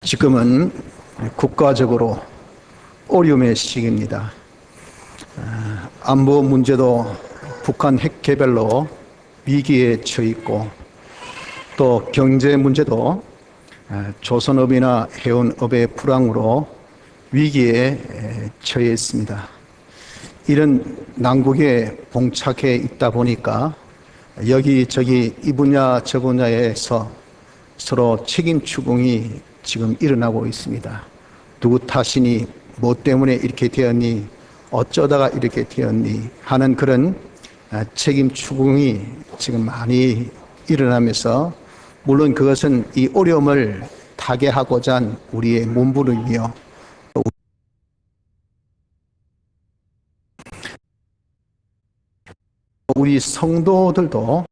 지금은 국가적으로 어려움의 시기입니다. 안보 문제도 북한 핵 개발로 위기에 처해 있고, 또 경제 문제도 조선업이나 해운업의 불황으로 위기에 처해 있습니다. 이런 난국에 봉착해 있다 보니까 여기저기 이 분야 저 분야에서 서로 책임 추궁이 지금 일어나고 있습니다. 누구 탓이니, 뭐 때문에 이렇게 되었니, 어쩌다가 이렇게 되었니 하는 그런 책임 추궁이 지금 많이 일어나면서, 물론 그것은 이 어려움을 타개하고자 한 우리의 몸부림이요, 우리 성도들도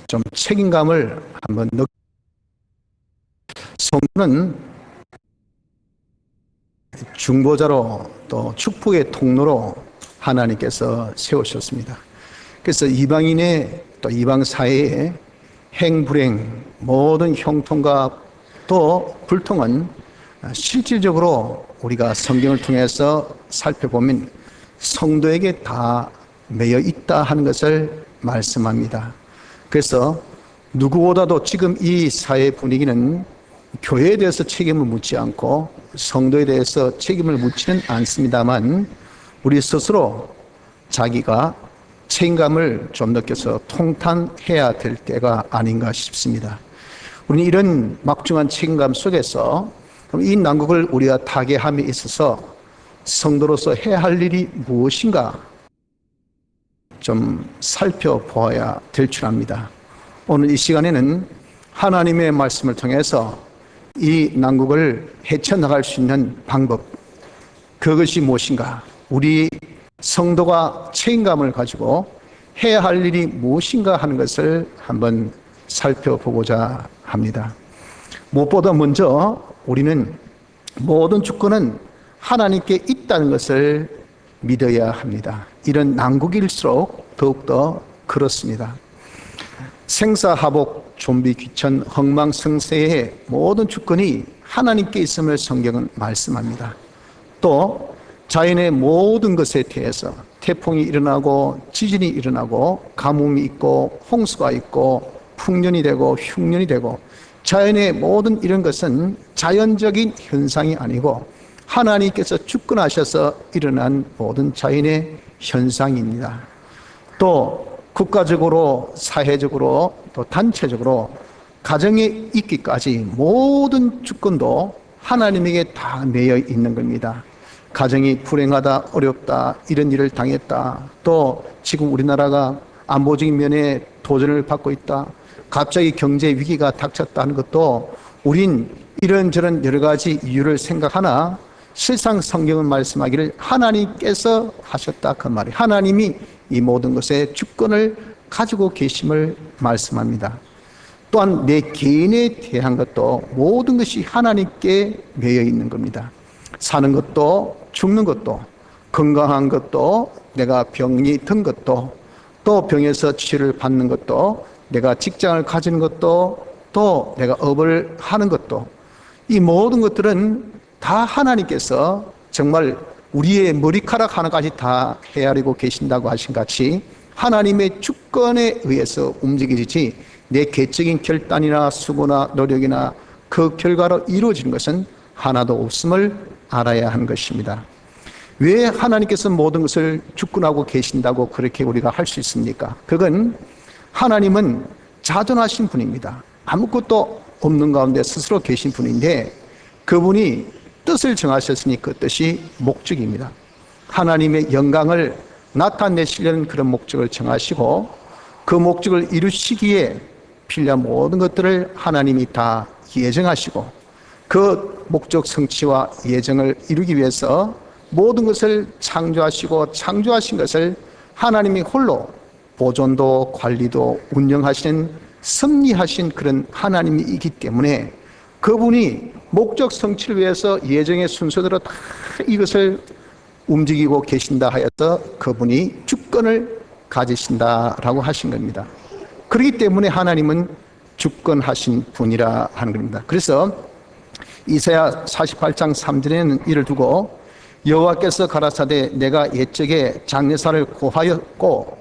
좀 책임감을 한번 성도는 중보자로 또 축복의 통로로 하나님께서 세우셨습니다. 그래서 이방인의 또 이방 사회의 행불행, 모든 형통과 또 불통은 실질적으로 우리가 성경을 통해서 살펴보면 성도에게 다 매여 있다 하는 것을 말씀합니다. 그래서 누구보다도 지금 이 사회 분위기는 교회에 대해서 책임을 묻지 않고 성도에 대해서 책임을 묻지는 않습니다만, 우리 스스로 자기가 책임감을 좀 느껴서 통탄해야 될 때가 아닌가 싶습니다. 우리는 이런 막중한 책임감 속에서 이 난국을 우리가 타개함에 있어서 성도로서 해야 할 일이 무엇인가 좀 살펴보아야 될 줄 압니다. 오늘 이 시간에는 하나님의 말씀을 통해서 이 난국을 헤쳐나갈 수 있는 방법, 그것이 무엇인가, 우리 성도가 책임감을 가지고 해야 할 일이 무엇인가 하는 것을 한번 살펴보고자 합니다. 무엇보다 먼저 우리는 모든 주권은 하나님께 있다는 것을 믿어야 합니다. 이런 난국일수록 더욱더 그렇습니다. 생사하복, 좀비 귀천, 흥망성쇠의 모든 주권이 하나님께 있음을 성경은 말씀합니다. 또 자연의 모든 것에 대해서 태풍이 일어나고 지진이 일어나고 가뭄이 있고 홍수가 있고 풍년이 되고 흉년이 되고, 자연의 모든 이런 것은 자연적인 현상이 아니고 하나님께서 주권하셔서 일어난 모든 자연의 현상입니다. 또 국가적으로, 사회적으로, 또 단체적으로, 가정에 있기까지 모든 주권도 하나님에게 다 매여 있는 겁니다. 가정이 불행하다, 어렵다, 이런 일을 당했다, 또 지금 우리나라가 안보적인 면에 도전을 받고 있다, 갑자기 경제 위기가 닥쳤다 하는 것도 우린 이런저런 여러 가지 이유를 생각하나, 실상 성경은 말씀하기를 하나님께서 하셨다, 그 말이 하나님이 이 모든 것에 주권을 가지고 계심을 말씀합니다. 또한 내 개인에 대한 것도 모든 것이 하나님께 매여 있는 겁니다. 사는 것도 죽는 것도, 건강한 것도, 내가 병이 든 것도, 또 병에서 치료를 받는 것도, 내가 직장을 가지는 것도, 또 내가 업을 하는 것도, 이 모든 것들은 다 하나님께서 정말 우리의 머리카락 하나까지 다 헤아리고 계신다고 하신 같이 하나님의 주권에 의해서 움직이지, 내 개적인 결단이나 수고나 노력이나 그 결과로 이루어지는 것은 하나도 없음을 알아야 하는 것입니다. 왜 하나님께서 모든 것을 주권하고 계신다고 그렇게 우리가 할 수 있습니까? 그건 하나님은 자존하신 분입니다. 아무것도 없는 가운데 스스로 계신 분인데, 그분이 뜻을 정하셨으니 그 뜻이 목적입니다. 하나님의 영광을 나타내시려는 그런 목적을 정하시고, 그 목적을 이루시기에 필요한 모든 것들을 하나님이 다 예정하시고, 그 목적 성취와 예정을 이루기 위해서 모든 것을 창조하시고, 창조하신 것을 하나님이 홀로 보존도 관리도 운영하시는 섭리하신 그런 하나님이기 때문에, 그분이 목적 성취를 위해서 예정의 순서대로 다 이것을 움직이고 계신다 하여서 그분이 주권을 가지신다라고 하신 겁니다. 그렇기 때문에 하나님은 주권하신 분이라 하는 겁니다. 그래서 이사야 48장 3절에는 이를 두고 여호와께서 가라사대 내가 옛적에 장례사를 고하였고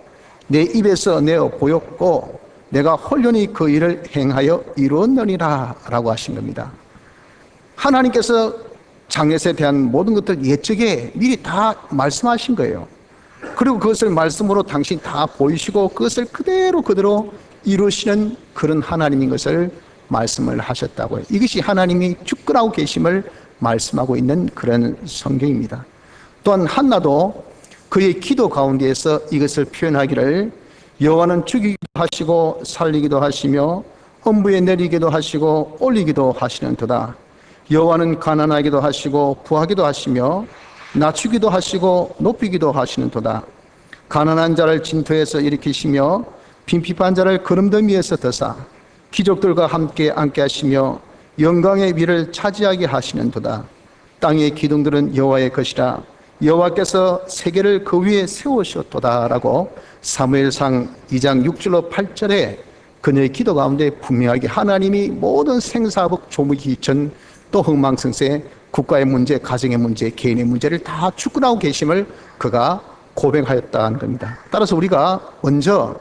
내 입에서 내어 보였고 내가 홀연히 그 일을 행하여 이루었느니라 라고 하신 겁니다. 하나님께서 장례사에 대한 모든 것들 옛적에 미리 다 말씀하신 거예요. 그리고 그것을 말씀으로 당신이 다 보이시고 그것을 그대로 이루시는 그런 하나님인 것을 말씀을 하셨다고요. 이것이 하나님이 주권하고 계심을 말씀하고 있는 그런 성경입니다. 또한 한나도 그의 기도 가운데에서 이것을 표현하기를 여호와는 죽이기도 하시고 살리기도 하시며 엄부에 내리기도 하시고 올리기도 하시는도다. 여호와는 가난하기도 하시고 부하기도 하시며 낮추기도 하시고 높이기도 하시는도다. 가난한 자를 진토에서 일으키시며 빈핍한 자를 거름더미 위에서 드사 귀족들과 함께 앉게 하시며 영광의 위를 차지하게 하시는도다. 땅의 기둥들은 여호와의 것이라 여호와께서 세계를 그 위에 세우셨도다 라고 사무엘상 2장 6절로 8절에 그녀의 기도 가운데 분명하게 하나님이 모든 생사복 조무기천 또 흥망성쇠 국가의 문제, 가정의 문제, 개인의 문제를 다 주권하고 계심을 그가 고백하였다는 겁니다. 따라서 우리가 먼저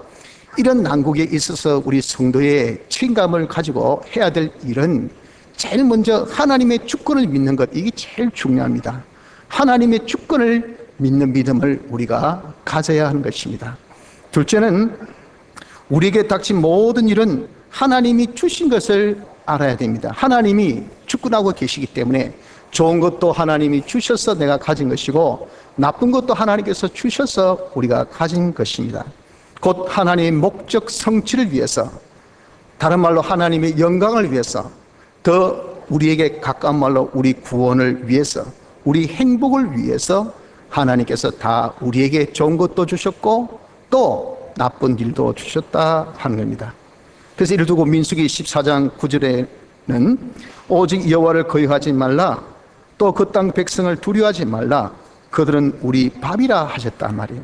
이런 난국에 있어서 우리 성도의 책임감을 가지고 해야 될 일은 제일 먼저 하나님의 주권을 믿는 것, 이게 제일 중요합니다. 하나님의 주권을 믿는 믿음을 우리가 가져야 하는 것입니다. 둘째는 우리에게 닥친 모든 일은 하나님이 주신 것을 알아야 됩니다. 하나님이 주권하고 계시기 때문에 좋은 것도 하나님이 주셔서 내가 가진 것이고 나쁜 것도 하나님께서 주셔서 우리가 가진 것입니다. 곧 하나님의 목적 성취를 위해서, 다른 말로 하나님의 영광을 위해서, 더 우리에게 가까운 말로 우리 구원을 위해서, 우리 행복을 위해서 하나님께서 다 우리에게 좋은 것도 주셨고 또 나쁜 일도 주셨다 하는 겁니다. 그래서 이를 두고 민수기 14장 9절에는 오직 여호와를 거역하지 말라, 또 그 땅 백성을 두려워하지 말라, 그들은 우리 밥이라 하셨단 말이에요.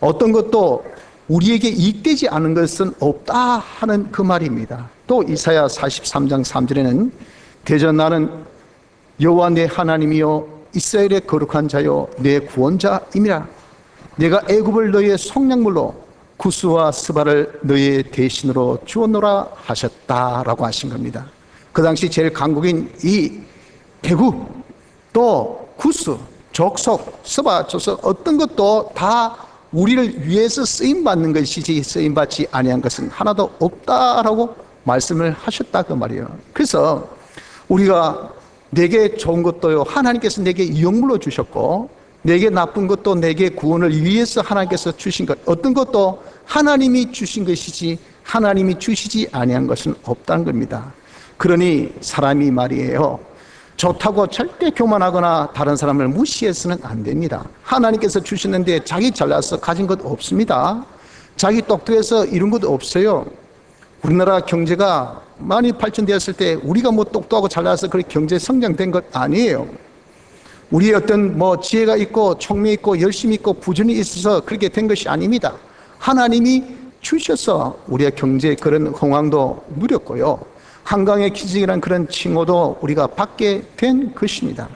어떤 것도 우리에게 이익되지 않은 것은 없다 하는 그 말입니다. 또 이사야 43장 3절에는 대전 나는 여호와 내 하나님이요 이스라엘의 거룩한 자요 내 구원자임이라. 내가 애굽을 너희의 속량물로 구스와 스바를 너희의 대신으로 주었노라 하셨다라고 하신 겁니다. 그 당시 제일 강국인 이 대국, 또 구스, 족속, 스바, 족속 어떤 것도 다 우리를 위해서 쓰임받는 것이지 쓰임받지 아니한 것은 하나도 없다라고 말씀을 하셨다 그 말이에요. 그래서 우리가 내게 좋은 것도요 하나님께서 내게 이용물로 주셨고 내게 나쁜 것도 내게 구원을 위해서 하나님께서 주신 것, 어떤 것도 하나님이 주신 것이지 하나님이 주시지 아니한 것은 없다는 겁니다. 그러니 사람이 말이에요, 좋다고 절대 교만하거나 다른 사람을 무시해서는 안 됩니다. 하나님께서 주셨는데 자기 잘나서 가진 것 없습니다. 자기 똑똑해서 이룬 것도 없어요. 우리나라 경제가 많이 발전되었을 때 우리가 뭐 똑똑하고 잘나서 그렇게 경제 성장된 것 아니에요. 우리의 어떤 뭐 지혜가 있고 총명이 있고 열심이 있고 부전이 있어서 그렇게 된 것이 아닙니다. 하나님이 주셔서 우리의 경제에 그런 흥황도 누렸고요, 한강의 기적이라는 그런 칭호도 우리가 받게 된 것입니다.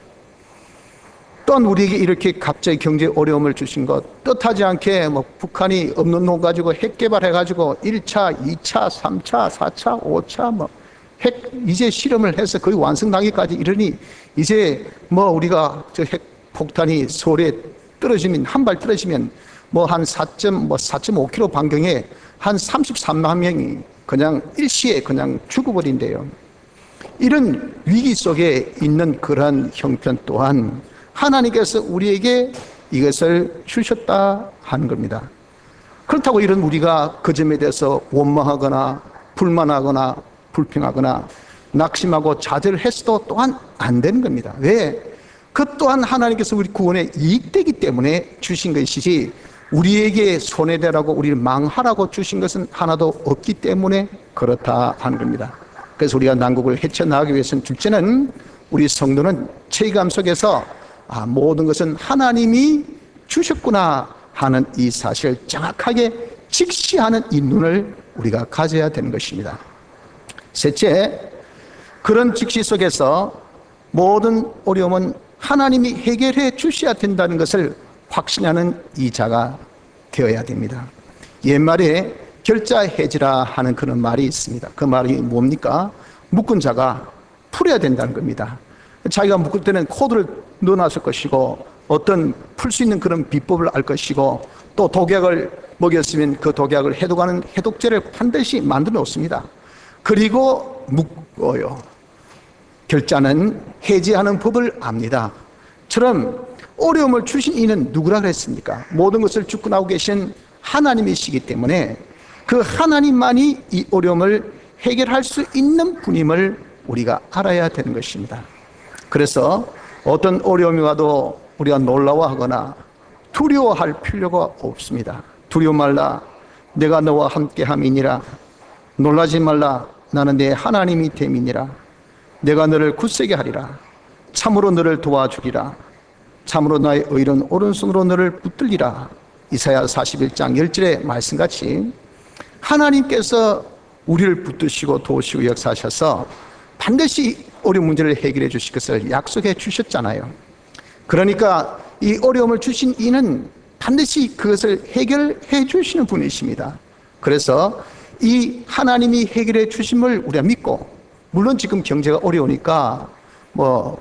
또한 우리에게 이렇게 갑자기 경제 어려움을 주신 것, 뜻하지 않게 뭐 북한이 없는 돈 가지고 핵 개발해가지고 1차, 2차, 3차, 4차, 5차 뭐 핵 이제 실험을 해서 거의 완성하기까지 이르니 이제 뭐 우리가 저 핵 폭탄이 서울에 떨어지면 한 발 떨어지면 뭐 한 4.5km 반경에 한 33만 명이 그냥 일시에 그냥 죽어버린대요. 이런 위기 속에 있는 그러한 형편 또한 하나님께서 우리에게 이것을 주셨다 하는 겁니다. 그렇다고 이런 우리가 그 점에 대해서 원망하거나 불만하거나 불평하거나 낙심하고 좌절했어도 또한 안 되는 겁니다. 왜? 그 또한 하나님께서 우리 구원에 이익되기 때문에 주신 것이지 우리에게 손해되라고 우리를 망하라고 주신 것은 하나도 없기 때문에 그렇다 하는 겁니다. 그래서 우리가 난국을 헤쳐나가기 위해서는 둘째는 우리 성도는 체감 속에서 모든 것은 하나님이 주셨구나 하는 이 사실을 정확하게 직시하는 이 눈을 우리가 가져야 되는 것입니다. 셋째, 그런 직시 속에서 모든 어려움은 하나님이 해결해 주셔야 된다는 것을 확신하는 이자가 되어야 됩니다. 옛말에 결자해지라 하는 그런 말이 있습니다. 그 말이 뭡니까? 묶은 자가 풀어야 된다는 겁니다. 자기가 묶을 때는 코드를 넣어놨을 것이고 어떤 풀 수 있는 그런 비법을 알 것이고 또 독약을 먹였으면 그 독약을 해독하는 해독제를 반드시 만들어 놓습니다. 그리고 묶어요. 결자는 해지하는 법을 압니다. 처럼 어려움을 주신 이는 누구라 그랬습니까? 모든 것을 주권하고 계신 하나님이시기 때문에 그 하나님만이 이 어려움을 해결할 수 있는 분임을 우리가 알아야 되는 것입니다. 그래서 어떤 어려움이 와도 우리가 놀라워하거나 두려워할 필요가 없습니다. 두려워 말라, 내가 너와 함께함이니라. 놀라지 말라, 나는 내 하나님이 됨이니라. 내가 너를 굳세게 하리라. 참으로 너를 도와주리라. 참으로 나의 의로운 오른손으로 너를 붙들리라. 이사야 41장 10절의 말씀같이 하나님께서 우리를 붙드시고 도우시고 역사하셔서 반드시 어려운 문제를 해결해 주실 것을 약속해 주셨잖아요. 그러니까 이 어려움을 주신 이는 반드시 그것을 해결해 주시는 분이십니다. 그래서 이 하나님이 해결해 주심을 우리가 믿고, 물론 지금 경제가 어려우니까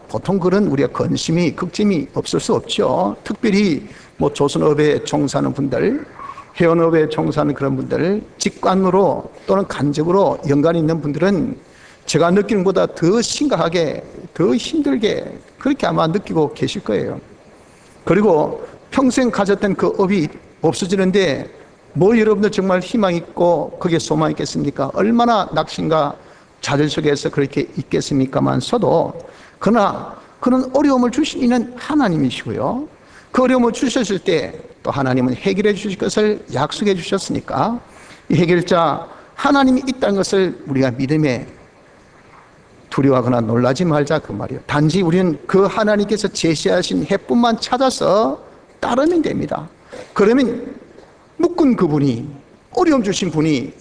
보통 그런 우리가 근심이 걱정이 없을 수 없죠. 특별히 조선업에 종사하는 분들, 해운업에 종사하는 그런 분들, 직관으로 또는 간접으로 연관이 있는 분들은 제가 느끼는 것보다 더 심각하게, 더 힘들게 그렇게 아마 느끼고 계실 거예요. 그리고 평생 가졌던 그 업이 없어지는데 여러분들 정말 희망 있고 거기에 소망 있겠습니까? 얼마나 낙심과 좌절 속에서 그렇게 있겠습니까만서도, 그러나 그런 어려움을 주신 이는 하나님이시고요, 그 어려움을 주셨을 때 또 하나님은 해결해 주실 것을 약속해 주셨으니까 이 해결자 하나님이 있다는 것을 우리가 믿음에 두려워하거나 놀라지 말자, 그 말이에요. 단지 우리는 그 하나님께서 제시하신 해법만 찾아서 따르면 됩니다. 그러면 묶은 그분이, 어려움 주신 분이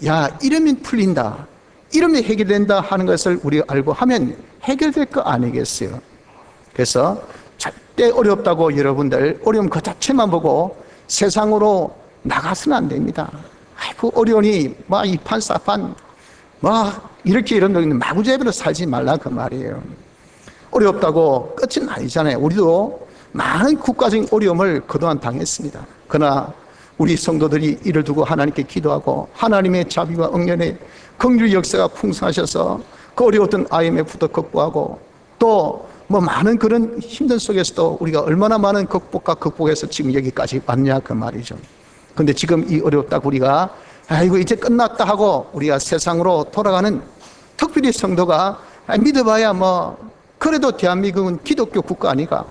이러면 풀린다, 이러면 해결된다 하는 것을 우리가 알고 하면 해결될 거 아니겠어요. 그래서 절대 어렵다고 여러분들 어려움 그 자체만 보고 세상으로 나가서는 안 됩니다. 아이고 어려우니 이판사판 이렇게 이런 마구잡이로 살지 말라, 그 말이에요. 어렵다고 끝은 아니잖아요. 우리도 많은 국가적인 어려움을 그동안 당했습니다. 그러나 우리 성도들이 이를 두고 하나님께 기도하고 하나님의 자비와 응연의 긍휼 역사가 풍성하셔서 그 어려웠던 IMF도 극복하고 또 많은 그런 힘든 속에서도 우리가 얼마나 많은 극복해서 지금 여기까지 왔냐, 그 말이죠. 근데 지금 이 어렵다고 우리가 아이고 이제 끝났다 하고 우리가 세상으로 돌아가는, 특별히 성도가 믿어봐야 그래도 대한민국은 기독교 국가 아니가,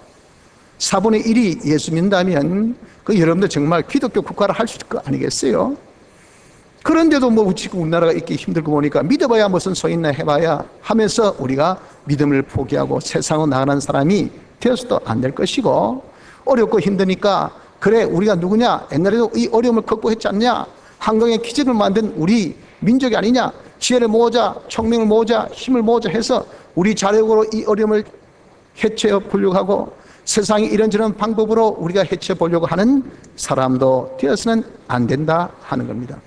4분의 1이 예수 믿는다면 그 여러분들 정말 기독교 국가를 할 수 있을 거 아니겠어요? 그런데도 지금 우리나라가 이렇게 힘들고 보니까 믿어봐야 무슨 소용있나 해봐야 하면서 우리가 믿음을 포기하고 세상으로 나가는 사람이 되어서도 안 될 것이고, 어렵고 힘드니까 그래 우리가 누구냐, 옛날에도 이 어려움을 극복했지 않냐, 한강의 기적을 만든 우리 민족이 아니냐, 지혜를 모으자, 총명을 모으자, 힘을 모으자 해서 우리 자력으로 이 어려움을 해쳐 보려고 하고 세상이 이런저런 방법으로 우리가 해쳐 보려고 하는 사람도 되어서는 안 된다 하는 겁니다.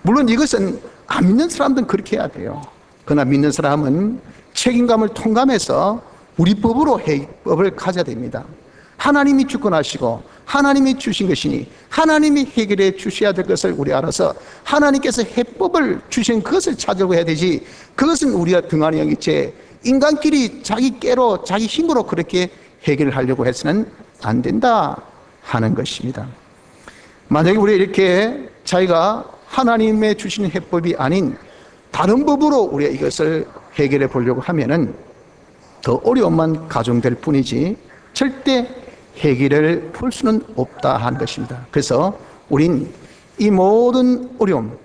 물론 이것은 안 믿는 사람들은 그렇게 해야 돼요. 그러나 믿는 사람은 책임감을 통감해서 우리 법으로 해법을 가져야 됩니다. 하나님이 주권하시고 하나님이 주신 것이니 하나님이 해결해 주셔야 될 것을 우리 알아서 하나님께서 해법을 주신 그것을 찾으려고 해야 되지, 그것은 우리가 등한히 여기채 인간끼리 자기 깨로 자기 힘으로 그렇게 해결을 하려고 해서는 안 된다 하는 것입니다. 만약에 우리 이렇게 자기가 하나님의 주시는 해법이 아닌 다른 법으로 우리가 이것을 해결해 보려고 하면은 더 어려움만 가중될 뿐이지 절대 해결을 풀 수는 없다 하는 것입니다. 그래서 우린 이 모든 어려움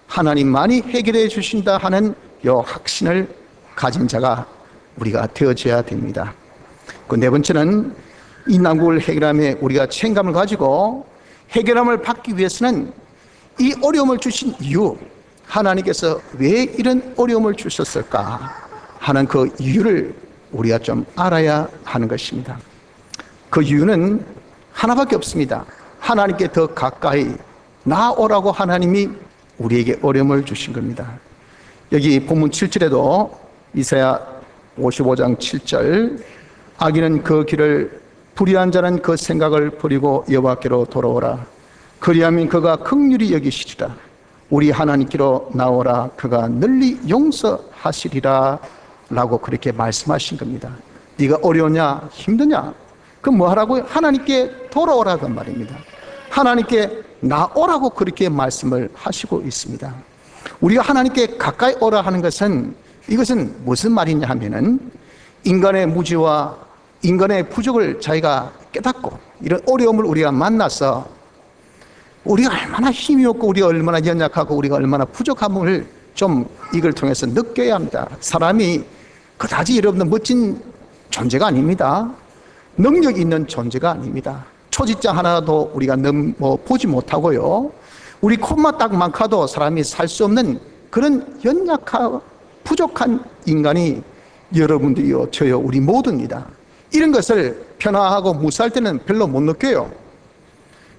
하나님만이 해결해 주신다 하는 이 확신을 가진 자가 우리가 되어져야 됩니다. 그 네 번째는 이 난국을 해결함에 우리가 책임감을 가지고 해결함을 받기 위해서는 이 어려움을 주신 이유, 하나님께서 왜 이런 어려움을 주셨을까 하는 그 이유를 우리가 좀 알아야 하는 것입니다. 그 이유는 하나밖에 없습니다. 하나님께 더 가까이 나오라고 하나님이 우리에게 어려움을 주신 겁니다. 여기 본문 7절에도 이사야 55장 7절, 악인은 그 길을, 불의한 자는 그 생각을 버리고 여호와께로 돌아오라. 그리하면 그가 긍휼히 여기시리라. 우리 하나님께로 나오라. 그가 널리 용서하시리라. 라고 그렇게 말씀하신 겁니다. 네가 어려우냐 힘드냐 그럼 뭐 하라고요? 하나님께 돌아오라고 말입니다. 하나님께 나오라고 그렇게 말씀을 하시고 있습니다. 우리가 하나님께 가까이 오라 하는 것은, 이것은 무슨 말이냐 하면은 인간의 무지와 인간의 부족을 자기가 깨닫고 이런 어려움을 우리가 만나서 우리가 얼마나 힘이 없고 우리가 얼마나 연약하고 우리가 얼마나 부족함을 좀 이걸 통해서 느껴야 합니다. 사람이 그다지 여러분들 멋진 존재가 아닙니다. 능력 있는 존재가 아닙니다. 초직장 하나도 우리가 보지 못하고요. 우리 콧만 딱만 가도 사람이 살 수 없는 그런 연약하고 부족한 인간이 여러분들이요, 저요, 우리 모두입니다. 이런 것을 편안하고 무사할 때는 별로 못 느껴요.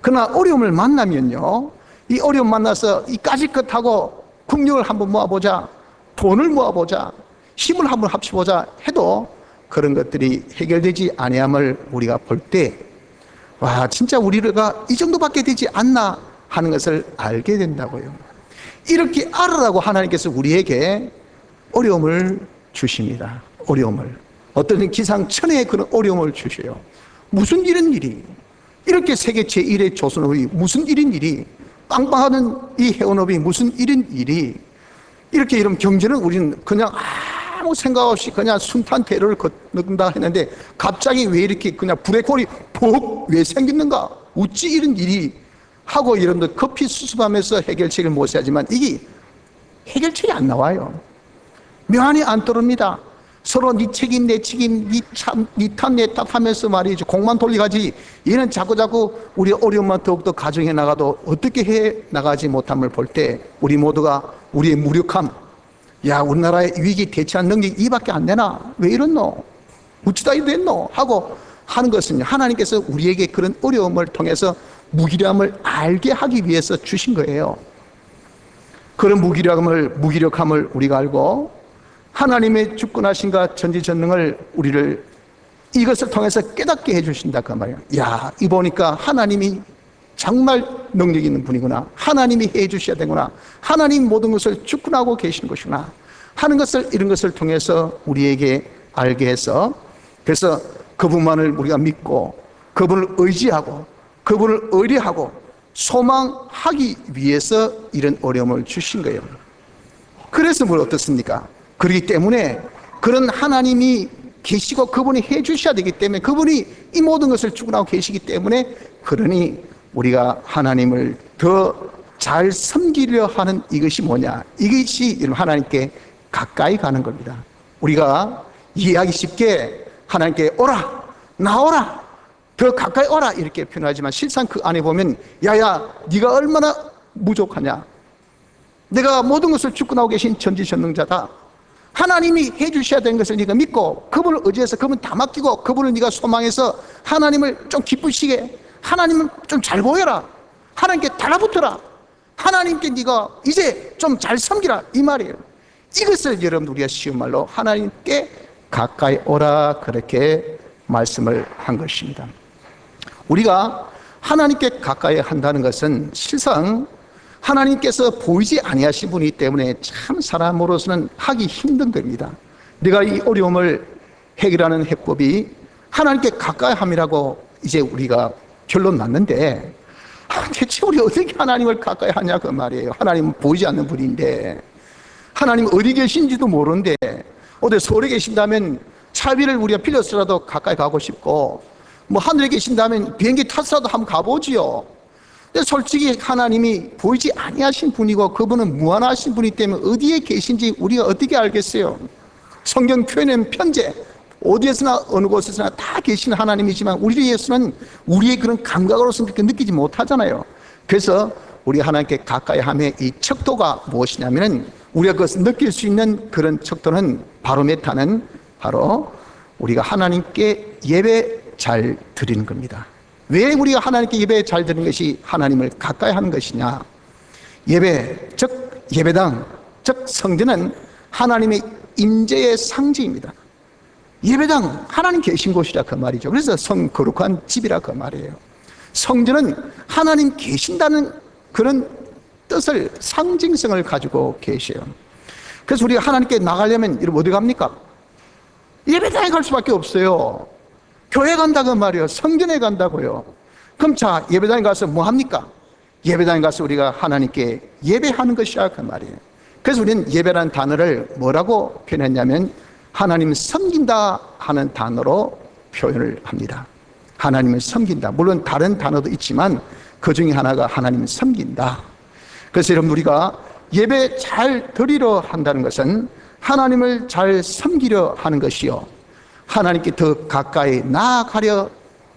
그러나 어려움을 만나면요, 이 어려움 만나서 이 까짓 것하고 국력을 한번 모아보자, 돈을 모아보자, 힘을 한번 합쳐보자 해도 그런 것들이 해결되지 아니함을 우리가 볼 때, 와, 진짜 우리가 이 정도밖에 되지 않나 하는 것을 알게 된다고요. 이렇게 알으라고 하나님께서 우리에게 어려움을 주십니다. 어려움을. 어떤 기상천외의 그런 어려움을 주셔요. 무슨 이런 일이, 이렇게 세계 제1의 조선업이 무슨 이런 일이, 빵빵하는 이 해운업이 무슨 이런 일이, 이렇게 이런 경제는 우리는 그냥 아무 생각 없이 그냥 순탄 대로를 걷는다 했는데 갑자기 왜 이렇게 그냥 브레이크홀이 푹 왜 생겼는가? 어찌 이런 일이 하고 여러분들 커피 수습하면서 해결책을 모셔야지만 이게 해결책이 안 나와요. 명안이 안 떨어집니다. 서로 네 책임 내 책임, 네 탓 내 탓 하면서 말이죠. 공만 돌리가지. 얘는 자꾸자꾸 우리 어려움만 더욱더 가정해 나가도 어떻게 해 나가지 못함을 볼 때 우리 모두가 우리의 무력함, 야, 우리나라의 위기 대처한 능력이 이밖에 안 되나? 왜 이렇노? 어찌다 이래 됐노? 하고 하는 것은요, 하나님께서 우리에게 그런 어려움을 통해서 무기력함을 알게 하기 위해서 주신 거예요. 그런 무기력함을 우리가 알고 하나님의 주권하심과 전지전능을 우리를 이것을 통해서 깨닫게 해주신다 그 말이에요. 야, 이 보니까 하나님이 정말 능력 있는 분이구나. 하나님이 해주셔야 되구나. 하나님 모든 것을 주권하고 계신 것이구나 하는 것을, 이런 것을 통해서 우리에게 알게 해서, 그래서 그분만을 우리가 믿고 그분을 의지하고 그분을 의뢰하고 소망하기 위해서 이런 어려움을 주신 거예요. 그래서 뭘 어떻습니까? 그렇기 때문에 그런 하나님이 계시고 그분이 해주셔야 되기 때문에, 그분이 이 모든 것을 주권하고 계시기 때문에, 그러니 우리가 하나님을 더 잘 섬기려 하는 이것이 뭐냐? 이것이 하나님께 가까이 가는 겁니다. 우리가 이해하기 쉽게 하나님께 오라, 나오라, 더 가까이 오라 이렇게 표현하지만 실상 그 안에 보면, 야야, 네가 얼마나 부족하냐? 내가 모든 것을 주권하고 계신 전지전능자다. 하나님이 해주셔야 되는 것을 네가 믿고 그분을 의지해서 그분 다 맡기고 그분을 네가 소망해서 하나님을 좀 기쁘시게, 하나님을 좀 잘 보여라, 하나님께 달라붙어라, 하나님께 네가 이제 좀 잘 섬기라, 이 말이에요. 이것을 여러분 우리가 쉬운 말로 하나님께 가까이 오라 그렇게 말씀을 한 것입니다. 우리가 하나님께 가까이 한다는 것은 실상 하나님께서 보이지 아니하신 분이기 때문에 참 사람으로서는 하기 힘든 겁니다. 내가 이 어려움을 해결하는 해법이 하나님께 가까이 함이라고 이제 우리가 결론 났는데, 대체 우리 어떻게 하나님을 가까이 하냐 그 말이에요. 하나님은 보이지 않는 분인데, 하나님 어디 계신지도 모르는데, 어디 서울에 계신다면 차비를 우리가 빌려서라도 가까이 가고 싶고, 뭐 하늘에 계신다면 비행기 타서라도 한번 가보지요. 근데 솔직히 하나님이 보이지 아니하신 분이고 그분은 무한하신 분이기 때문에 어디에 계신지 우리가 어떻게 알겠어요? 성경 표현은 편재, 어디에서나 어느 곳에서나 다 계신 하나님이지만 우리에서는 우리의 그런 감각으로서는 그렇게 느끼지 못하잖아요. 그래서 우리 하나님께 가까이 함의 이 척도가 무엇이냐면은 우리가 그것을 느낄 수 있는 그런 척도는 바로메타는 바로 우리가 하나님께 예배 잘 드리는 겁니다. 왜 우리가 하나님께 예배 잘 드리는 것이 하나님을 가까이 하는 것이냐? 예배, 즉 예배당, 즉 성전은 하나님의 임재의 상징입니다. 예배당, 하나님 계신 곳이라 그 말이죠. 그래서 거룩한 집이라 그 말이에요. 성전은 하나님 계신다는 그런 뜻을, 상징성을 가지고 계셔요. 그래서 우리가 하나님께 나가려면 여러분 어디 갑니까? 예배당에 갈 수밖에 없어요. 교회 간다고 말이에요. 성전에 간다고요. 그럼 자, 예배당에 가서 뭐 합니까? 예배당에 가서 우리가 하나님께 예배하는 것이야 그 말이에요. 그래서 우리는 예배라는 단어를 뭐라고 표현했냐면 하나님을 섬긴다 하는 단어로 표현을 합니다. 하나님을 섬긴다. 물론 다른 단어도 있지만 그 중에 하나가 하나님을 섬긴다. 그래서 여러분 우리가 예배 잘 드리려 한다는 것은 하나님을 잘 섬기려 하는 것이요, 하나님께 더 가까이 나아가려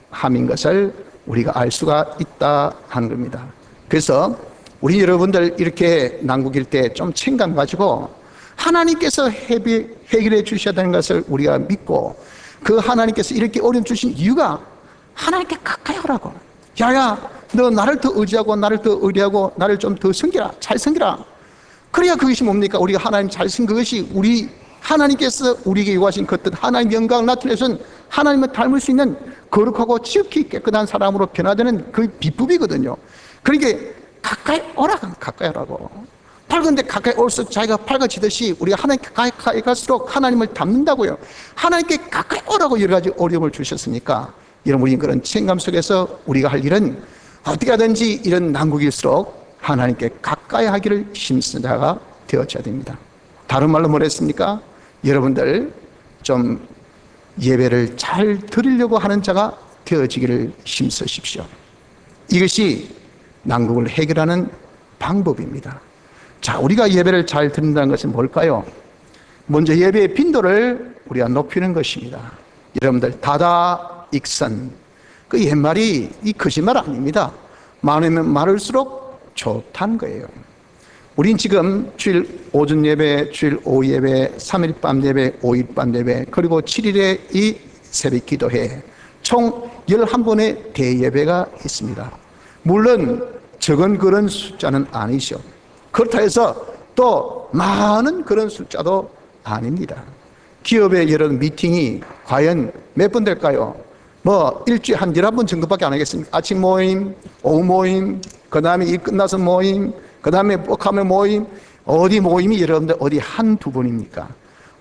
함인 것을 우리가 알 수가 있다 하는 겁니다. 그래서 우리 여러분들 이렇게 난국일 때 좀 책임감 가지고 하나님께서 해결해 주셔야 되는 것을 우리가 믿고, 그 하나님께서 이렇게 어려움 주신 이유가 하나님께 가까이 하라고. 야야, 너 나를 더 의지하고 나를 더 의뢰하고 나를 좀 더 섬기라, 잘 섬기라. 그래야 그것이 뭡니까? 우리가 하나님 잘 섬긴 그것이 우리 하나님께서 우리에게 요구하신 그 뜻, 하나님 영광을 나타내서는 하나님을 닮을 수 있는 거룩하고 지극히 깨끗한 사람으로 변화되는 그 비법이거든요. 그러니까 가까이 오라고, 가까이 오라고. 밝은데 가까이 올수록 자기가 밝아지듯이 우리가 하나님께 가까이 갈수록 하나님을 닮는다고요. 하나님께 가까이 오라고 여러 가지 어려움을 주셨으니까 여러분, 우리는 그런 책임감 속에서 우리가 할 일은 어떻게 하든지 이런 난국일수록 하나님께 가까이 하기를 힘쓰는 자가 되어져야 됩니다. 다른 말로 뭐랬습니까? 여러분들 좀 예배를 잘 드리려고 하는 자가 되어지기를 힘쓰십시오. 이것이 난국을 해결하는 방법입니다. 자, 우리가 예배를 잘 드린다는 것은 뭘까요? 먼저 예배의 빈도를 우리가 높이는 것입니다. 여러분들 다다익선, 그 옛말이 이 거짓말 아닙니다. 많으면 많을수록 좋다는 거예요. 우린 지금 주일 오전 예배, 주일 오후 예배, 3일 밤 예배, 5일 밤 예배, 그리고 7일에 이 새벽 기도회, 총 11번의 대예배가 있습니다. 물론 적은 그런 숫자는 아니죠. 그렇다 해서 또 많은 그런 숫자도 아닙니다. 기업의 여러 미팅이 과연 몇 번 될까요? 뭐 일주일에 한 11번 정도밖에 안 하겠습니까? 아침 모임, 오후 모임, 그 다음에 일 끝나서 모임, 그 다음에 뻑하면 모임. 어디 모임이 여러분들 어디 한두 번입니까?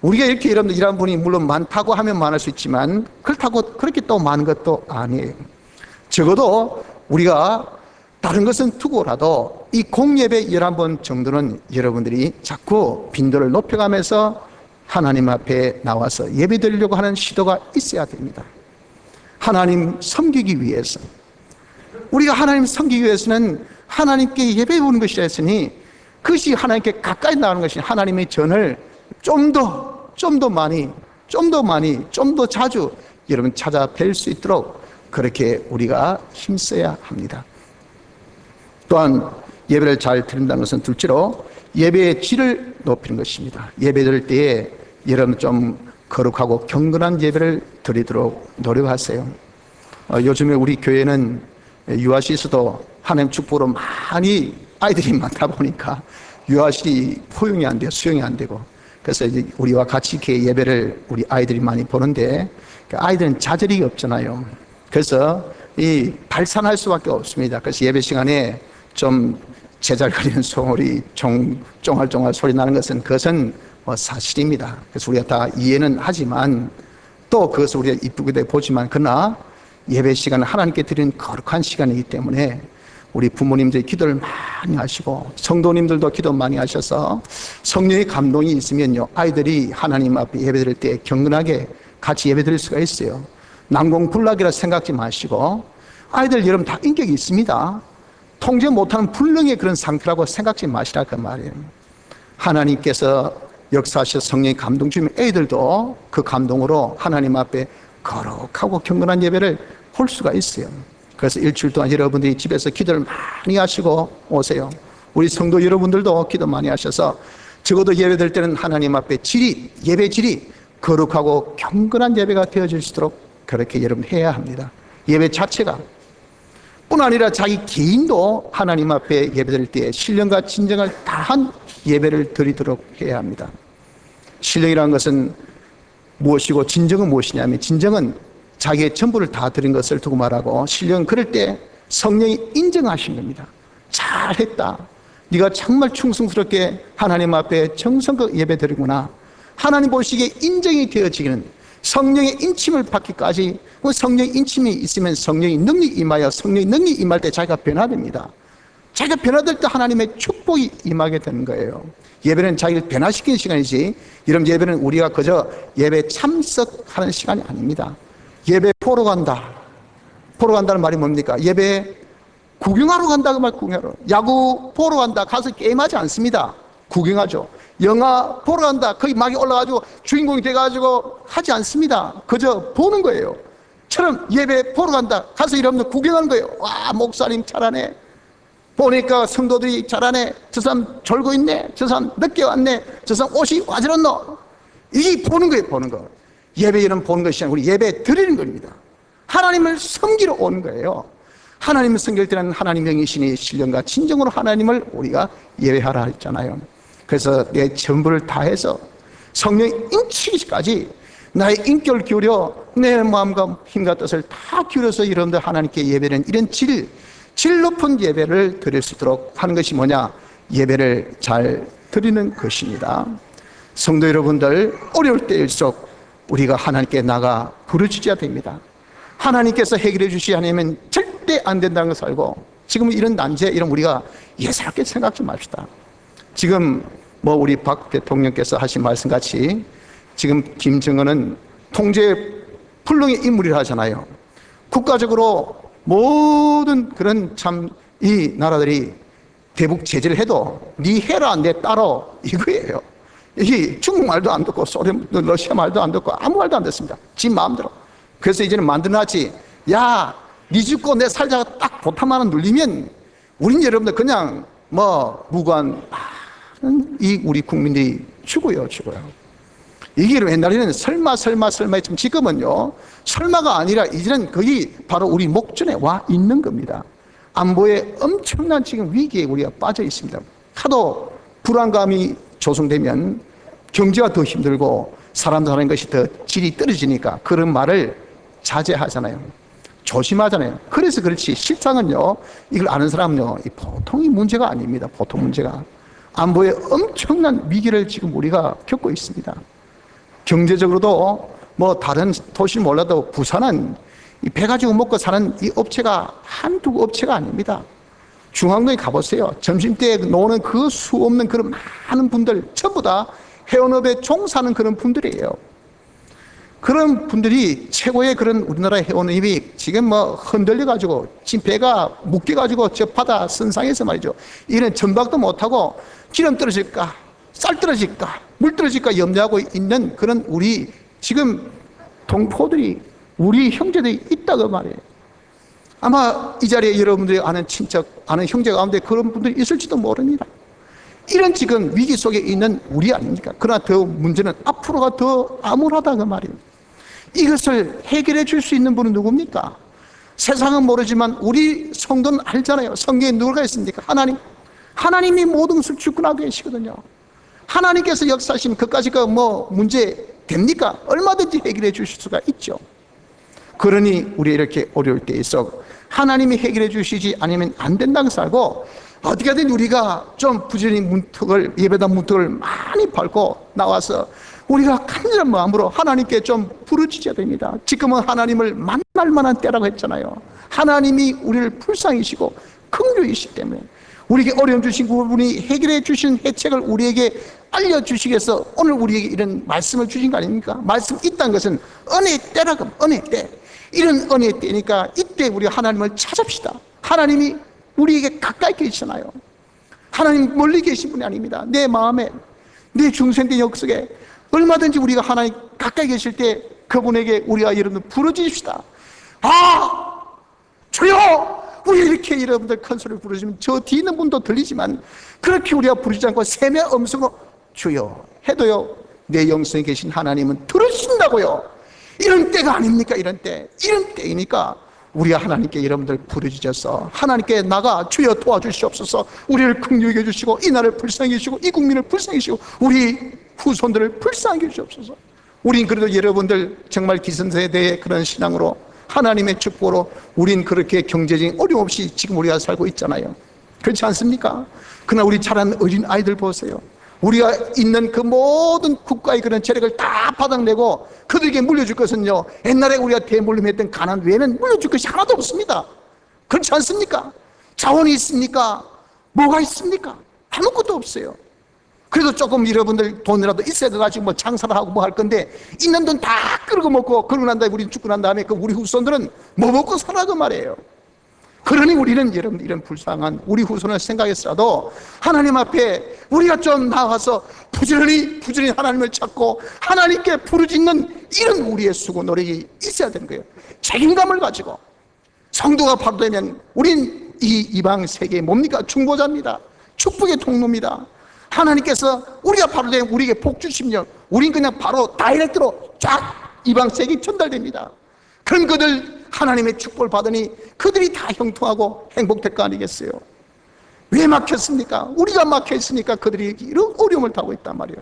우리가 이렇게 여러분들 일하는 분이 물론 많다고 하면 많을 수 있지만 그렇다고 그렇게 또 많은 것도 아니에요. 적어도 우리가 다른 것은 두고라도 이 공예배 11번 정도는 여러분들이 자꾸 빈도를 높여가면서 하나님 앞에 나와서 예배 드리려고 하는 시도가 있어야 됩니다. 하나님 섬기기 위해서, 우리가 하나님 섬기기 위해서는 하나님께 예배 오는 것이라 했으니 그것이 하나님께 가까이 나가는 것이 하나님의 전을 좀 더 많이, 좀 더 자주 여러분 찾아뵐 수 있도록 그렇게 우리가 힘써야 합니다. 또한 예배를 잘 드린다는 것은 둘째로 예배의 질을 높이는 것입니다. 예배 드릴 때에 여러분 좀 거룩하고 경건한 예배를 드리도록 노력하세요. 요즘에 우리 교회는 유아시에서도 하나님 축복으로 많이 아이들이 많다 보니까 유아실이 포용이 안 돼요. 수용이 안 되고. 그래서 이제 우리와 같이 이렇게 예배를 우리 아이들이 많이 보는데 아이들은 자질이 없잖아요. 그래서 이 발산할 수밖에 없습니다. 그래서 예배 시간에 좀 제잘거리는 소리, 쫑알쫑알 소리 나는 것은 그것은 사실입니다. 그래서 우리가 다 이해는 하지만 또 그것을 우리가 이쁘게 보지만 그러나 예배 시간은 하나님께 드리는 거룩한 시간이기 때문에 우리 부모님들이 기도를 많이 하시고 성도님들도 기도 많이 하셔서 성령의 감동이 있으면요, 아이들이 하나님 앞에 예배 드릴 때 경건하게 같이 예배 드릴 수가 있어요. 난공불락이라 생각지 마시고, 아이들 여러분 다 인격이 있습니다. 통제 못하는 불능의 그런 상태라고 생각지 마시라 그 말이에요. 하나님께서 역사하셔 성령의 감동 주면 애들도 그 감동으로 하나님 앞에 거룩하고 경건한 예배를 볼 수가 있어요. 그래서 일주일 동안 여러분들이 집에서 기도를 많이 하시고 오세요. 우리 성도 여러분들도 기도 많이 하셔서 적어도 예배될 때는 하나님 앞에 예배 질이 거룩하고 경건한 예배가 되어질 수 있도록 그렇게 여러분 해야 합니다. 예배 자체가 뿐 아니라 자기 개인도 하나님 앞에 예배드릴 때 신령과 진정을 다한 예배를 드리도록 해야 합니다. 신령이라는 것은 무엇이고 진정은 무엇이냐면, 진정은 자기의 전부를 다 드린 것을 두고 말하고, 신령은 그럴 때 성령이 인정하신 겁니다. 잘했다, 네가 정말 충성스럽게 하나님 앞에 정성껏 예배 드리구나, 하나님 보시기에 인정이 되어지기는 성령의 인침을 받기까지. 성령의 인침이 있으면 성령의 능력이 임하여, 성령의 능력이 임할 때 자기가 변화됩니다. 자기가 변화될 때 하나님의 축복이 임하게 되는 거예요. 예배는 자기를 변화시키는 시간이지, 여러분, 예배는 우리가 그저 예배 참석하는 시간이 아닙니다. 예배 보러 간다. 보러 간다는 말이 뭡니까? 예배 구경하러 간다, 그 말. 구경하러. 야구 보러 간다, 가서 게임하지 않습니다. 구경하죠. 영화 보러 간다, 거기 막이 올라가지고 주인공이 돼가지고 하지 않습니다. 그저 보는 거예요. 처럼 예배 보러 간다, 가서 여러분들 구경하는 거예요. 와, 목사님 잘하네, 보니까 성도들이 잘하네, 저 사람 졸고 있네, 저 사람 늦게 왔네, 저 사람 옷이 와지렀노. 이게 보는 거예요. 보는 거. 예배 이런 보는 것이 아니라 우리 예배 드리는 겁니다. 하나님을 섬기러 오는 거예요. 하나님을 섬길 때는 하나님 영이시니 신령과 진정으로 하나님을 우리가 예배하라 했잖아요. 그래서 내 전부를 다해서 성령 인치기까지 나의 인격을 기울여 내 마음과 힘과 뜻을 다 기울여서 여러분들 하나님께 예배는 이런 질 높은 예배를 드릴 수 있도록 하는 것이 뭐냐? 예배를 잘 드리는 것입니다. 성도 여러분들, 어려울 때일수록 우리가 하나님께 나가 부르짖어야 됩니다. 하나님께서 해결해 주시지 않으면 절대 안 된다는 것을 알고, 지금 이런 난제, 이런 우리가 예사롭게 생각 좀 합시다. 지금 우리 박 대통령께서 하신 말씀같이 지금 김정은은 통제 불능의 인물이라 하잖아요. 국가적으로 모든 그런 참 이 나라들이 대북 제재를 해도 네 해라 내 따라 이거예요. 이게 중국말도 안 듣고 러시아 말도 안 듣고 아무 말도 안 듣습니다. 지 마음대로. 그래서 이제는 만들어놨지. 야, 네 죽고 내 살자가 딱 보타만 눌리면 우린 여러분들 그냥 무관 이 우리 국민들이 죽어요. 이게 옛날에는 설마 했지만 지금은요, 설마가 아니라 이제는 거의 바로 우리 목전에 와 있는 겁니다. 안보에 엄청난 지금 위기에 우리가 빠져 있습니다. 하도 불안감이 조성되면 경제가 더 힘들고 사람들 하는 것이 더 질이 떨어지니까 그런 말을 자제하잖아요. 조심하잖아요. 그래서 그렇지, 실상은요, 이걸 아는 사람은요, 이 보통의 문제가 아닙니다. 보통 문제가. 안보에 엄청난 위기를 지금 우리가 겪고 있습니다. 경제적으로도 다른 도시는 몰라도 부산은 배 가지고 먹고 사는 이 업체가 한두 업체가 아닙니다. 중앙동에 가보세요. 점심때 노는 그 수 없는 그런 많은 분들 전부 다 해운업에 종사하는 그런 분들이에요. 그런 분들이 최고의 그런 우리나라 해운업이 지금 흔들려가지고 지금 배가 묶여가지고 저 바다 선상에서 말이죠, 이런 전박도 못하고 기름 떨어질까, 쌀 떨어질까, 물 떨어질까 염려하고 있는 그런 우리 지금 동포들이, 우리 형제들이 있다고 말이에요. 아마 이 자리에 여러분들이 아는 친척, 아는 형제 가운데 그런 분들이 있을지도 모릅니다. 이런 지금 위기 속에 있는 우리 아닙니까? 그러나 더 문제는 앞으로가 더 암울하다 그 말이에요. 이것을 해결해 줄 수 있는 분은 누굽니까? 세상은 모르지만 우리 성도는 알잖아요. 성경에 누가 있습니까? 하나님이 모든 것을 주권하고 계시거든요. 하나님께서 역사하시면 그까지 문제 됩니까? 얼마든지 해결해 주실 수가 있죠. 그러니 우리 이렇게 어려울 때일수록 하나님이 해결해 주시지 않으면 안 된다는 것을 알고, 어떻게든 우리가 좀 부지런히 예배당 문턱을 많이 밟고 나와서 우리가 간절한 마음으로 하나님께 좀 부르짖어야 됩니다. 지금은 하나님을 만날 만한 때라고 했잖아요. 하나님이 우리를 불쌍히시고 긍휼이시기 때문에 우리에게 어려움 주신 그분이 해결해 주신 해책을 우리에게 알려주시겠어 오늘 우리에게 이런 말씀을 주신 거 아닙니까? 말씀 있다는 것은 은혜의 때라고, 은혜의 때. 이런 은혜의 때니까 이때 우리가 하나님을 찾읍시다. 하나님이 우리에게 가까이 계시잖아요. 하나님 멀리 계신 분이 아닙니다. 내 마음에, 내 중생된 역속에 얼마든지 우리가 하나님 가까이 계실 때 그분에게 우리가 여러분 부르짖읍시다. 아! 주여! 우리 이렇게 여러분들 큰 소리를 부르시면 저 뒤에 있는 분도 들리지만 그렇게 우리가 부르지 않고 세며 음성으로 주여 해도요, 내 영성에 계신 하나님은 들으신다고요. 이런 때가 아닙니까? 이런 때이니까 우리가 하나님께 여러분들 부르짖어서 하나님께 나가 주여 도와주시옵소서. 우리를 긍휼히 여겨주시고 이 나라를 불쌍히 해주시고 이 국민을 불쌍히 해주시고 우리 후손들을 불쌍히 해주시옵소서. 우린 그래도 여러분들 정말 기성세대의 그런 신앙으로 하나님의 축복으로 우린 그렇게 경제적인 어려움 없이 지금 우리가 살고 있잖아요. 그렇지 않습니까? 그러나 우리 자란 어린 아이들 보세요. 우리가 있는 그 모든 국가의 그런 재력을 다 바닥내고 그들에게 물려줄 것은요, 옛날에 우리가 대물림했던 가난 외에는 물려줄 것이 하나도 없습니다. 그렇지 않습니까? 자원이 있습니까? 뭐가 있습니까? 아무것도 없어요. 그래도 조금 여러분들 돈이라도 있어야 돼가지고 뭐 장사를 하고 뭐 할 건데 있는 돈 다 끌고 먹고 그러고 난 다음에 우리 죽고 난 다음에 그 우리 후손들은 뭐 먹고 살아도 말이에요. 그러니 우리는 여러분 이런 불쌍한 우리 후손을 생각했어도 하나님 앞에 우리가 좀 나아가서 부지런히 하나님을 찾고 하나님께 부르짖는 이런 우리의 수고 노력이 있어야 되는 거예요. 책임감을 가지고 성도가 바로 되면 우린 이 이방 세계의 뭡니까? 중보자입니다. 축복의 통로입니다. 하나님께서 우리가 바로 되면 우리에게 복 주시면 우린 그냥 바로 다이렉트로 쫙 이방 세계에 전달됩니다. 그런 그들 하나님의 축복을 받으니 그들이 다 형통하고 행복될 거 아니겠어요? 왜 막혔습니까? 우리가 막혀있으니까 그들이 이런 어려움을 타고 있단 말이에요.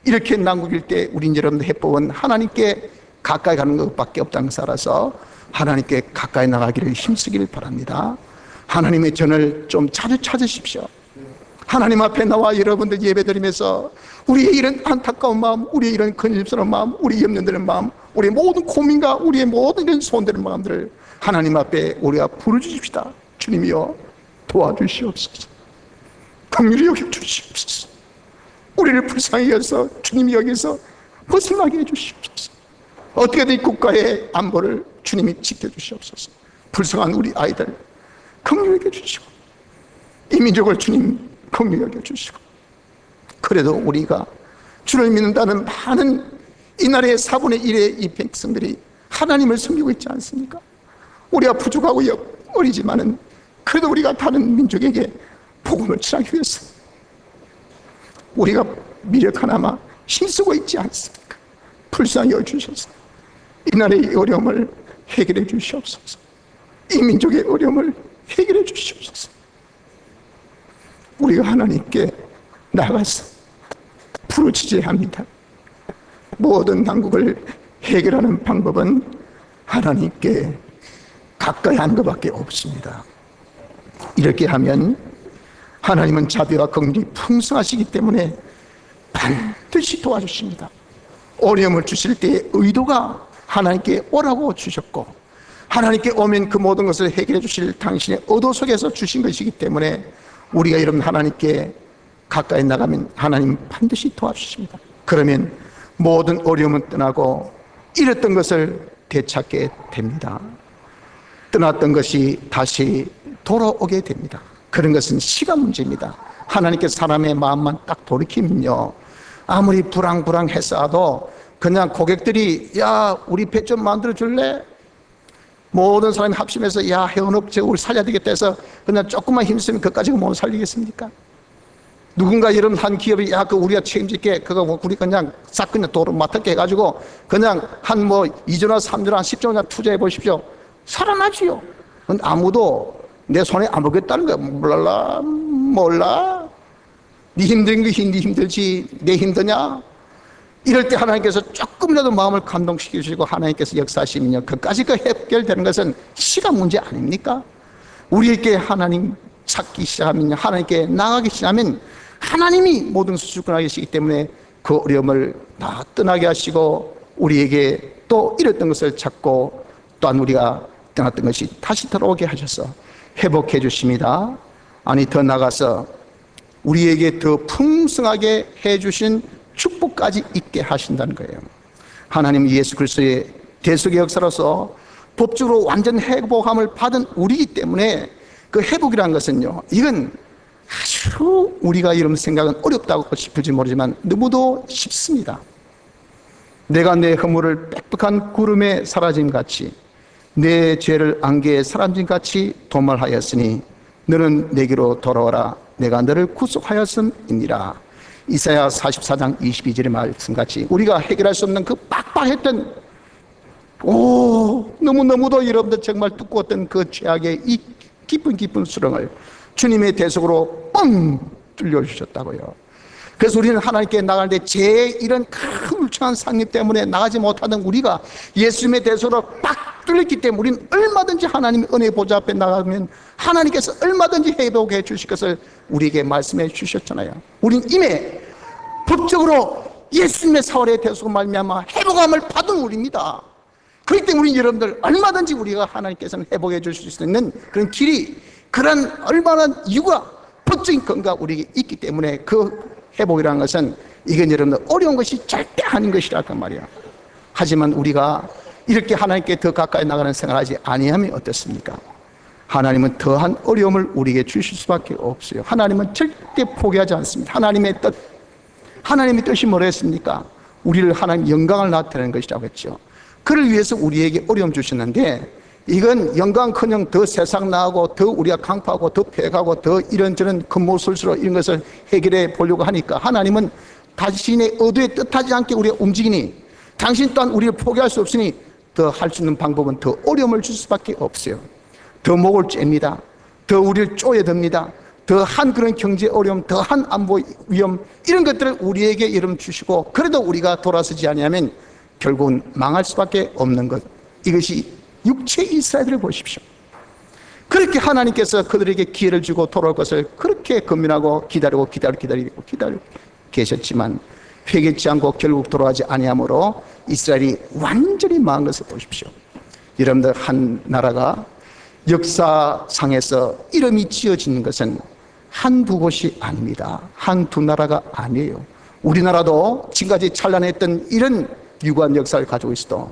이렇게 난국일 때 우린 여러분들 해법은 하나님께 가까이 가는 것밖에 없다는 것을 알아서 하나님께 가까이 나가기를 힘쓰기를 바랍니다. 하나님의 전을 좀 자주 찾으십시오. 하나님 앞에 나와 여러분들 예배드리면서 우리의 이런 안타까운 마음, 우리의 이런 근심스러운 마음, 우리 염려되는 마음, 우리의 모든 고민과 우리의 모든 이런 소원되는 마음들을 하나님 앞에 우리가 부르짖읍시다. 주님이여 도와주시옵소서. 긍휼히 여겨주시옵소서. 우리를 불쌍히 여겨서 주님이 여기서 벗어나게 해주시옵소서. 어떻게든 이 국가의 안보를 주님이 지켜주시옵소서. 불쌍한 우리 아이들 긍휼히 여겨주시고 이 민족을 주님 긍휼히 여겨주시고 그래도 우리가 주를 믿는다는 많은 이 나라의 4분의 1의 이 백성들이 하나님을 섬기고 있지 않습니까? 우리가 부족하고 어리지만은 그래도 우리가 다른 민족에게 복음을 전하기 위해서 우리가 미력 하나마 힘쓰고 있지 않습니까? 불쌍히 여주셔서 이 나라의 어려움을 해결해 주시옵소서. 이 민족의 어려움을 해결해 주시옵소서. 우리가 하나님께 나가서 부르짖어야 합니다. 모든 난국을 해결하는 방법은 하나님께 가까이 하는 것밖에 없습니다. 이렇게 하면 하나님은 자비와 긍휼이 풍성하시기 때문에 반드시 도와주십니다. 어려움을 주실 때의 의도가 하나님께 오라고 주셨고 하나님께 오면 그 모든 것을 해결해 주실 당신의 의도 속에서 주신 것이기 때문에 우리가 여러분 하나님께 가까이 나가면 하나님 반드시 도와주십니다. 그러면 모든 어려움은 떠나고 잃었던 것을 되찾게 됩니다. 떠났던 것이 다시 돌아오게 됩니다. 그런 것은 시간 문제입니다. 하나님께서 사람의 마음만 딱 돌이키면요, 아무리 불황했어도 그냥 고객들이 야 우리 배 좀 만들어 줄래? 모든 사람이 합심해서 야 해운업체 우리 살려야 되겠다 해서 그냥 조금만 힘쓰면 그까지 못 살리겠습니까? 누군가 이런 한 기업이 야 그 우리가 책임질게 그거 뭐 우리 그냥 싹 그냥 도로 맡을게 해가지고 그냥 한 뭐 2조나 3조나 한 10조나 투자해 보십시오. 살아나지요. 근데 아무도 내 손에 안 오겠다는 거야. 몰라. 네 힘든 게 네 힘들지 내 힘드냐? 이럴 때 하나님께서 조금이라도 마음을 감동시켜 주시고 하나님께서 역사하시면요, 그까지 그 해결되는 것은 시간 문제 아닙니까? 우리에게 하나님 찾기 시작하면, 하나님께 나가기 시작하면 하나님이 모든 것을 주권하고 계시기 때문에 그 어려움을 다 떠나게 하시고 우리에게 또 잃었던 것을 찾고 또한 우리가 떠났던 것이 다시 돌아오게 하셔서 회복해 주십니다. 아니 더 나가서 우리에게 더 풍성하게 해주신 축복까지 있게 하신다는 거예요. 하나님 예수 그리스도의 대속의 역사로서 법적으로 완전 회복함을 받은 우리이기 때문에 그 회복이라는 것은요, 이건 아주 우리가 이런 생각은 어렵다고 싶을지 모르지만 너무도 쉽습니다. 내가 내 허물을 빽빽한 구름에 사라짐 같이 내 죄를 안개에 사람들같이 도말하였으니 너는 내게로 돌아오라. 내가 너를 구속하였음이니라. 이사야 44장 22절의 말씀같이 우리가 해결할 수 없는 그 빡빡했던 너무너무도 여러분들 정말 두꺼웠던 그 죄악의 이 깊은 수렁을 주님의 대속으로 뻥 뚫려주셨다고요. 그래서 우리는 하나님께 나갈 때 이런 큰 울창한 상립 때문에 나가지 못하던 우리가 예수님의 대속으로 빡 뚫렸기 때문에 우리는 얼마든지 하나님의 은혜 보좌 앞에 나가면 하나님께서 얼마든지 회복해 주실 것을 우리에게 말씀해 주셨잖아요. 우린 이미 법적으로 예수님의 사월의 대속으로 말미암아 회복함을 받은 우리입니다. 그렇기 때문에 우리 여러분들 얼마든지 우리가 하나님께서는 회복해 주실 수 있는 그런 길이, 그런 얼마나 이유가, 법적인 근거가 우리에게 있기 때문에 그 회복이라는 것은 이건 여러분들 어려운 것이 절대 아닌 것이라고 말이야. 하지만 우리가 이렇게 하나님께 더 가까이 나가는 생활하지 아니하면 어떻습니까? 하나님은 더한 어려움을 우리에게 주실 수밖에 없어요. 하나님은 절대 포기하지 않습니다. 하나님의 뜻이 뭐랬습니까? 우리를 하나님 영광을 나타내는 것이라고 했죠. 그를 위해서 우리에게 어려움 주셨는데, 이건 영광커녕 더 세상 나가고 더 우리가 강파하고 더 폐가고 더 이런저런 금모술수로 이런 것을 해결해 보려고 하니까 하나님은 자신의 의도에 뜻하지 않게 우리가 움직이니, 당신 또한 우리를 포기할 수 없으니 더 할 수 있는 방법은 더 어려움을 줄 수밖에 없어요. 더 목을 쬐니다. 더 우리를 쪼여듭니다. 더한 그런 경제 어려움, 더한 안보 위험, 이런 것들을 우리에게 여러분 주시고, 그래도 우리가 돌아서지 아니하면 결국은 망할 수밖에 없는 것, 이것이 육체 이스라엘을 보십시오. 그렇게 하나님께서 그들에게 기회를 주고 돌아올 것을 그렇게 고민하고 기다리고 계셨지만 회개치 않고 결국 돌아가지 아니하므로 이스라엘이 완전히 망한 것을 보십시오. 여러분들, 한 나라가 역사상에서 이름이 지어지는 것은 한두 곳이 아닙니다. 한두 나라가 아니에요. 우리나라도 지금까지 찬란했던 이런 유구한 역사를 가지고 있어도,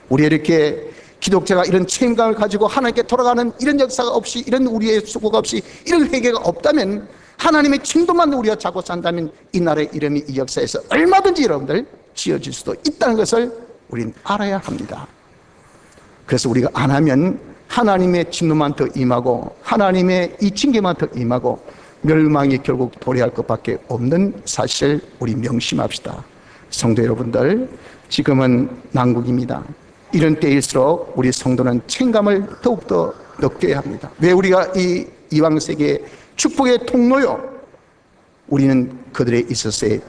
우리 이렇게 기독자가 이런 책임감을 가지고 하나님께 돌아가는 이런 역사가 없이, 이런 우리의 수고가 없이, 이런 회개가 없다면, 하나님의 칭도만 우리가 잡고 산다면 이 나라의 이름이 이 역사에서 얼마든지 여러분들 지어질 수도 있다는 것을 우리는 알아야 합니다. 그래서 우리가 안 하면 하나님의 진노만 더 임하고 하나님의 이 징계만 더 임하고 멸망이 결국 도래할 것밖에 없는 사실, 우리 명심합시다. 성도 여러분들, 지금은 난국입니다. 이런 때일수록 우리 성도는 책임감을 더욱더 느껴야 합니다. 왜 우리가 이 이방 세계의 축복의 통로요? 우리는 그들에 있어서의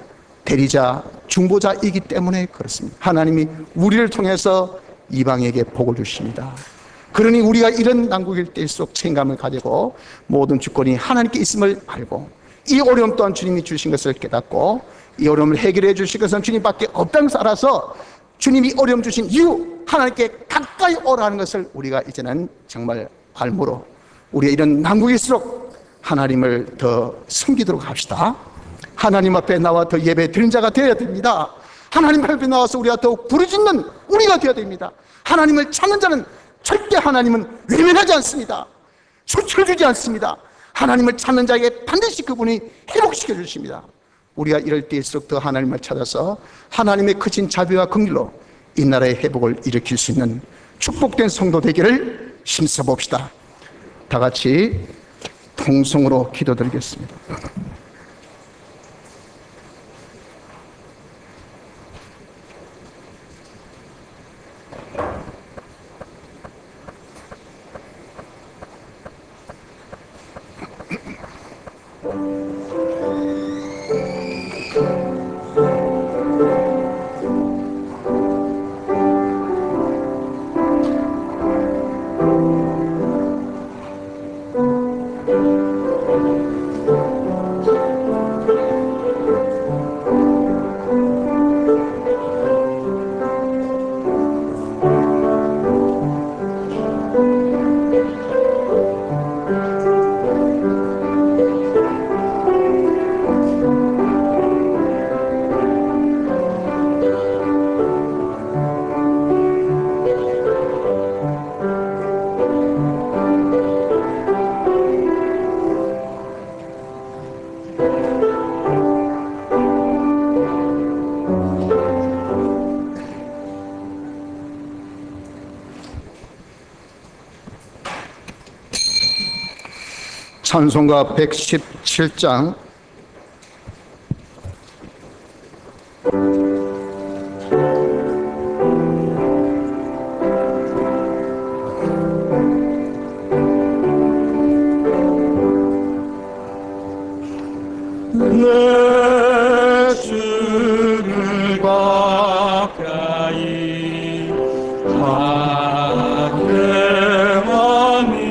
대리자, 중보자이기 때문에 그렇습니다. 하나님이 우리를 통해서 이방에게 복을 주십니다. 그러니 우리가 이런 난국일 때일수록 책임감을 가지고 모든 주권이 하나님께 있음을 알고, 이 어려움 또한 주님이 주신 것을 깨닫고, 이 어려움을 해결해 주실 것은 주님밖에 없다는 것을 알아서 주님이 어려움 주신 이유, 하나님께 가까이 오라는 것을 우리가 이제는 정말 알므로 우리가 이런 난국일수록 하나님을 더 섬기도록 합시다. 하나님 앞에 나와 더 예배 드린 자가 되어야 됩니다. 하나님 앞에 나와서 우리가 더욱 부르짖는 우리가 되어야 됩니다. 하나님을 찾는 자는 절대 하나님은 외면하지 않습니다. 수출주지 않습니다. 하나님을 찾는 자에게 반드시 그분이 회복시켜 주십니다. 우리가 이럴 때일수록 더 하나님을 찾아서 하나님의 크신 자비와 긍휼로 이 나라의 회복을 일으킬 수 있는 축복된 성도 되기를 힘써봅시다. 다 같이 통성으로 기도드리겠습니다. 찬송가 117장 내 주를 가까이 하게하니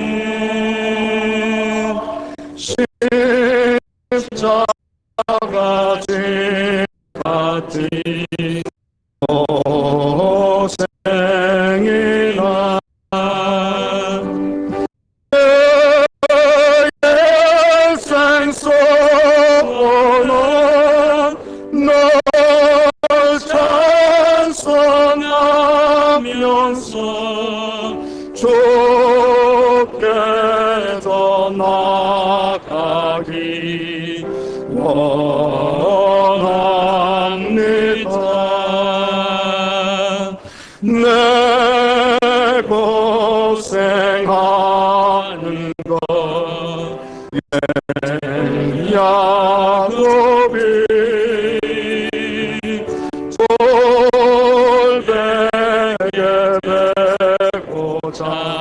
십자가 제같이 고생이나 널 찬송하면서 주께서 나가기 원합니다. 내 고생하는 것 야곱이 돌베개 베고자